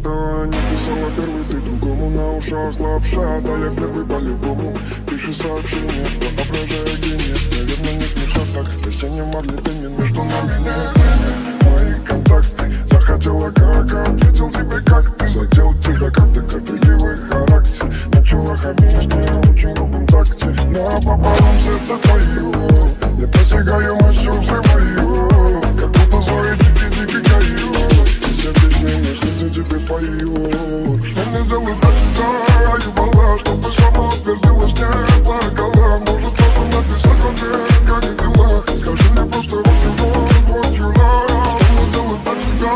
этого не писала первый, ты другому на ушах лапша. Да я первый по-любому, пиши сообщение, воображая гений. Наверное, не смешно так, если не могли ты между нами нет. Мои контакты, захотела как, ответил тебе как ты. Задел тебя как ты, терпеливый характер. Начала хамить мне очень грубым такте. Но пополам сердце твое, я достигаю мощью, взрываю. Как будто злой дикий койот. И все песни мне сердце тебе поют. Что мне сделать для тебя, ебала, чтобы сама утвердилась, не плакала. Может просто написать в ответ, как и дела. Скажи мне просто what you love. Что мне сделать для тебя,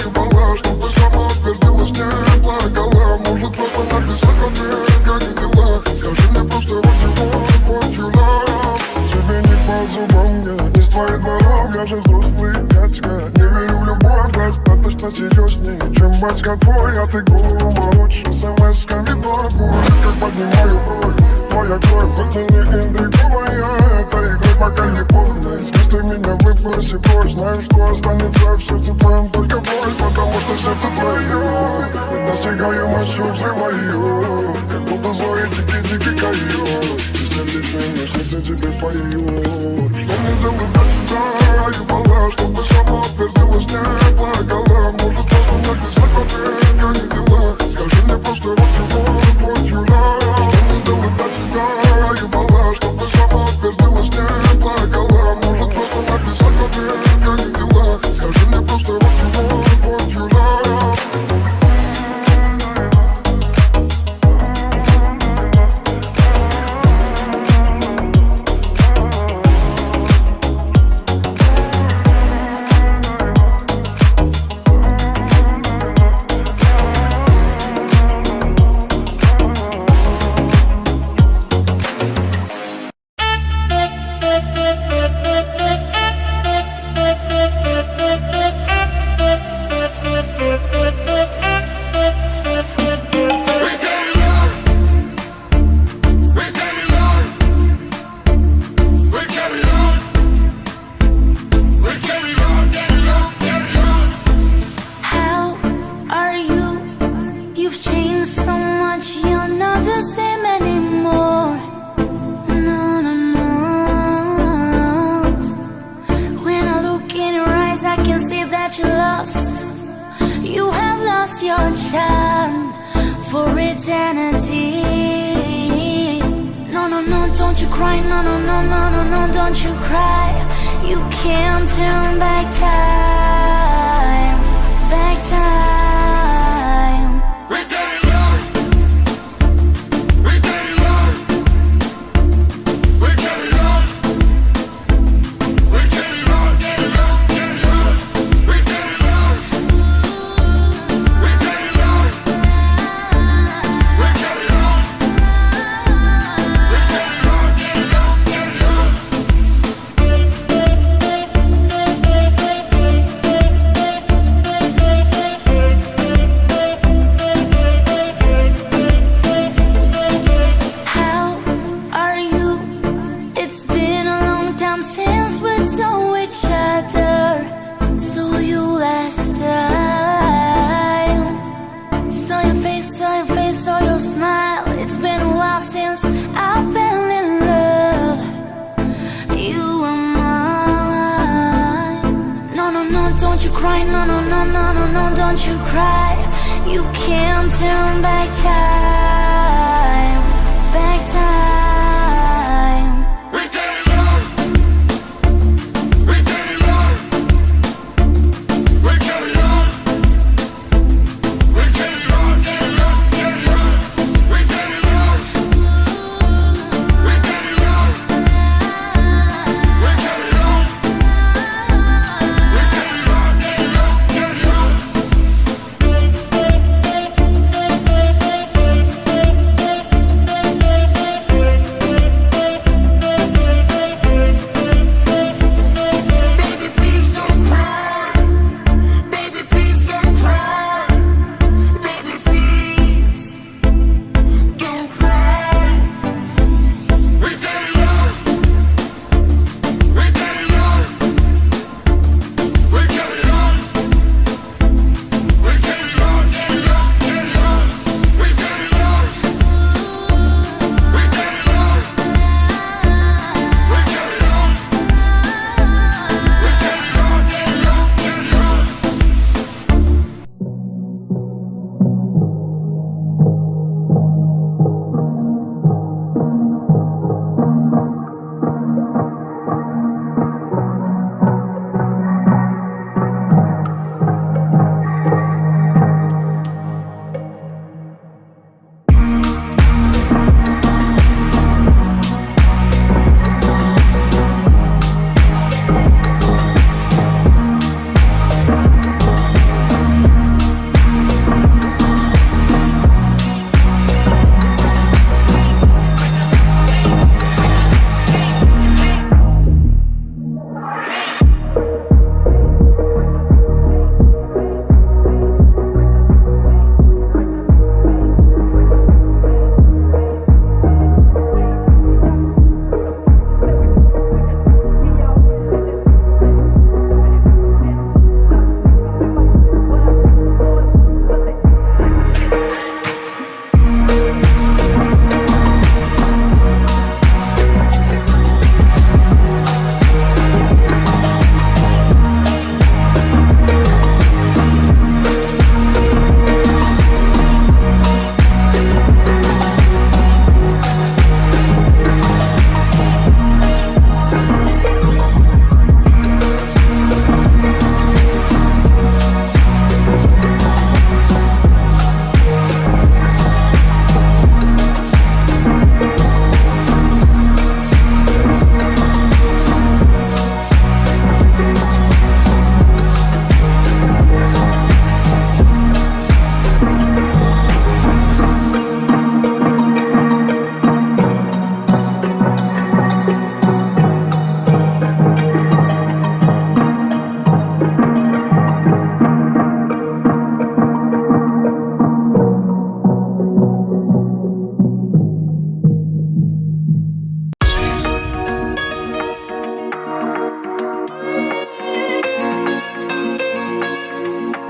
ебала, чтобы сама утвердилась, не плакала. Может просто написать в ответ, как и дела. Скажи мне просто what you love. Тебе не по зубам, я не с твоих дворов. Я же взрослый дядька, не верю в любовь. Достаточно серьезнее, чем батька твой. А ты голову морочишь смс-ками в ногу. Как поднимаю бровь, твоя кровь, хоть и не интриговая. Это игрой пока не поздно. Если ты меня выброси прочь, знаю, что останется в сердце твоем только боль. Потому что сердце твое, я достигаю мощью, взрываю. Как будто злой дикий койот. И сердечный мне сердце тебе поет. Что мне делать для тебя, ебала, чтобы сама утвердилась, не плакала. Может просто написать в ответ, как и дела. Скажи мне просто what you love. Что мне делать для тебя, ебала, чтобы сама утвердилась, не плакала. Может просто написать в ответ, как и дела. Скажи мне просто what you love.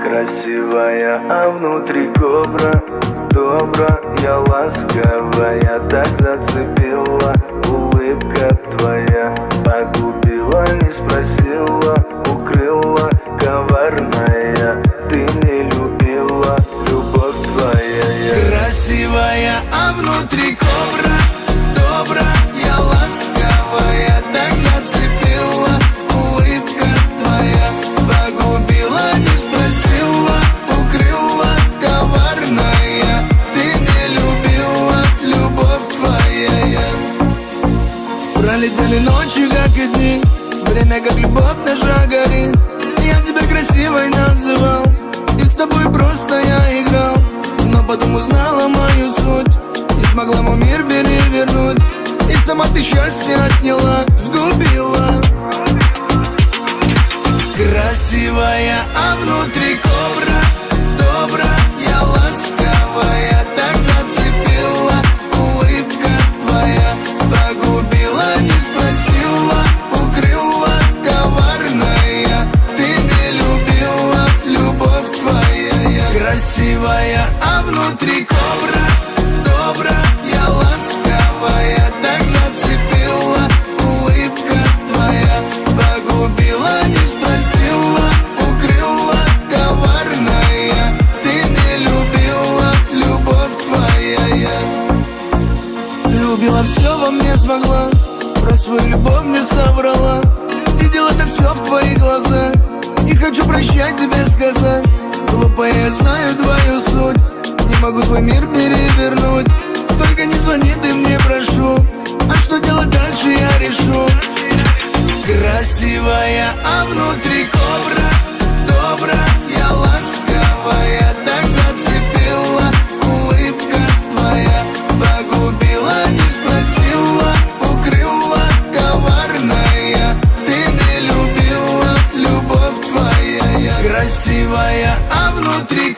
Красивая, а внутри кобра. Добрая, ласковая, так зацепила. Улыбка твоя погубила, не спросила. Укрыла, коварная, ты не любила. Любовь твоя. Красивая, а внутри кобра. Добрая, ласковая, так зацепила. Улыбка твоя погубила, не спросила. Укрыла, коварная, ты не любила. Любовь твоя. Пролетели ночи, как и дни. Время, как любовь наша горит. Я тебя красивой называл, и с тобой просто я играл. Но потом узнала мою суть, не смогла мой мир перевернуть. И сама ты счастье отняла, сгубила. Красивая, а внутри кобра. Добрая, ласковая, так зацепила. Улыбка твоя погубила, не спросила. Укрыла, коварная, ты не любила. Любовь твоя. Красивая, а внутри кобра. Добрая, ласковая, так зацепила. Улыбка твоя погубила, не спросила. Укрыла, коварная, ты не любила. Любовь твоя. Любила, все во мне смогла, про свою любовь мне соврала. Видел это все в твоих глазах, не хочу прощать тебе сказать. Глупая, я знаю твою суть, не могу твой мир перевернуть. Только не звони, ты мне, прошу, а что делать дальше я решу. Красивая, а внутри кобра. Добрая, ласковая, так зацепила. Улыбка твоя погубила, не спросила. Укрыла, коварная, ты не любила. Любовь твоя. Красивая, а внутри